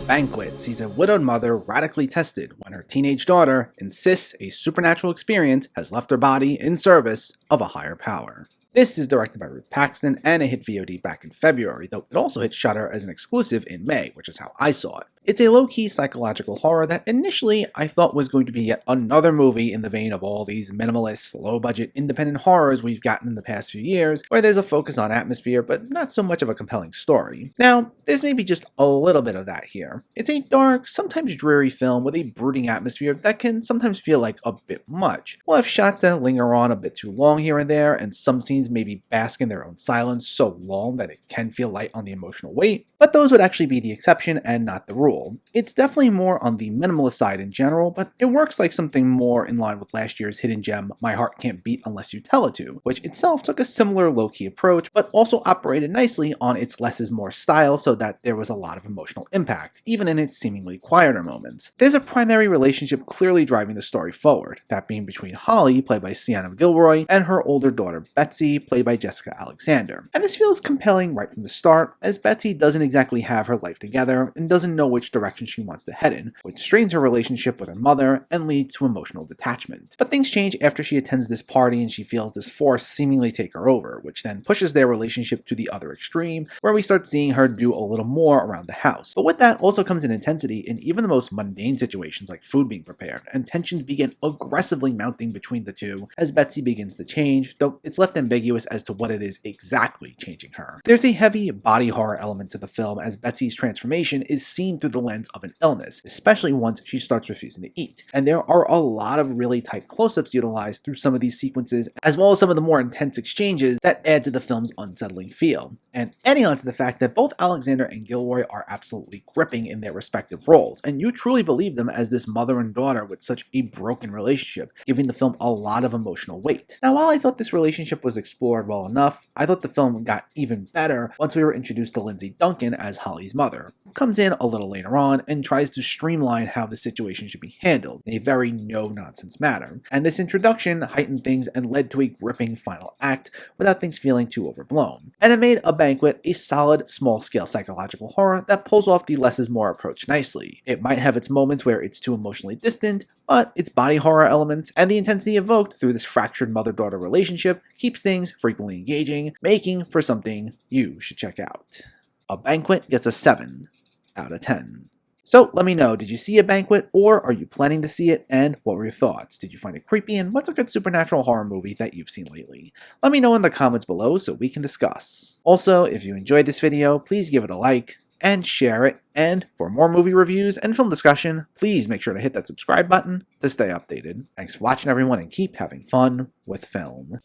Banquet sees a widowed mother radically tested when her teenage daughter insists a supernatural experience has left her body in service of a higher power. This is directed by Ruth Paxton and it hit VOD back in February, though it also hit Shudder as an exclusive in May, which is how I saw it. It's a low-key psychological horror that initially I thought was going to be yet another movie in the vein of all these minimalist, low-budget, independent horrors we've gotten in the past few years, where there's a focus on atmosphere but not so much of a compelling story. Now, there's maybe just a little bit of that here. It's a dark, sometimes dreary film with a brooding atmosphere that can sometimes feel like a bit much. We'll have shots that linger on a bit too long here and there, and some scenes maybe bask in their own silence so long that it can feel light on the emotional weight, but those would actually be the exception and not the rule. It's definitely more on the minimalist side in general, but it works like something more in line with last year's hidden gem My Heart Can't Beat Unless You Tell It To, which itself took a similar low-key approach, but also operated nicely on its less is more style so that there was a lot of emotional impact, even in its seemingly quieter moments. There's a primary relationship clearly driving the story forward, that being between Holly, played by Sienna Gilroy, and her older daughter Betsy, played by Jessica Alexander. And this feels compelling right from the start, as Betsy doesn't exactly have her life together and doesn't know which direction she wants to head in, which strains her relationship with her mother and leads to emotional detachment. But things change after she attends this party and she feels this force seemingly take her over, which then pushes their relationship to the other extreme, where we start seeing her do a little more around the house. But with that also comes an intensity in even the most mundane situations like food being prepared, and tensions begin aggressively mounting between the two as Betsy begins to change, though it's left ambiguous as to what it is exactly changing her. There's a heavy body horror element to the film as Betsy's transformation is seen through the lens of an illness, especially once she starts refusing to eat. And there are a lot of really tight close-ups utilized through some of these sequences, as well as some of the more intense exchanges that add to the film's unsettling feel. And adding on to the fact that both Alexander and Gilroy are absolutely gripping in their respective roles, and you truly believe them as this mother and daughter with such a broken relationship, giving the film a lot of emotional weight. Now, while I thought this relationship was explored well enough, I thought the film got even better once we were introduced to Lindsay Duncan as Holly's mother, who comes in a little later on and tries to streamline how the situation should be handled in a very no-nonsense manner. And this introduction heightened things and led to a gripping final act without things feeling too overblown. And it made A Banquet a solid, small-scale psychological horror that pulls off the less is more approach nicely. It might have its moments where it's too emotionally distant, but its body horror elements and the intensity evoked through this fractured mother-daughter relationship keeps things frequently engaging, making for something you should check out. A Banquet gets a 7 out of 10. So let me know, did you see A Banquet, or are you planning to see it, and what were your thoughts? Did you find it creepy, and what's a good supernatural horror movie that you've seen lately? Let me know in the comments below so we can discuss. Also, if you enjoyed this video, please give it a like and share it, and for more movie reviews and film discussion, please make sure to hit that subscribe button to stay updated. Thanks for watching everyone, and keep having fun with film.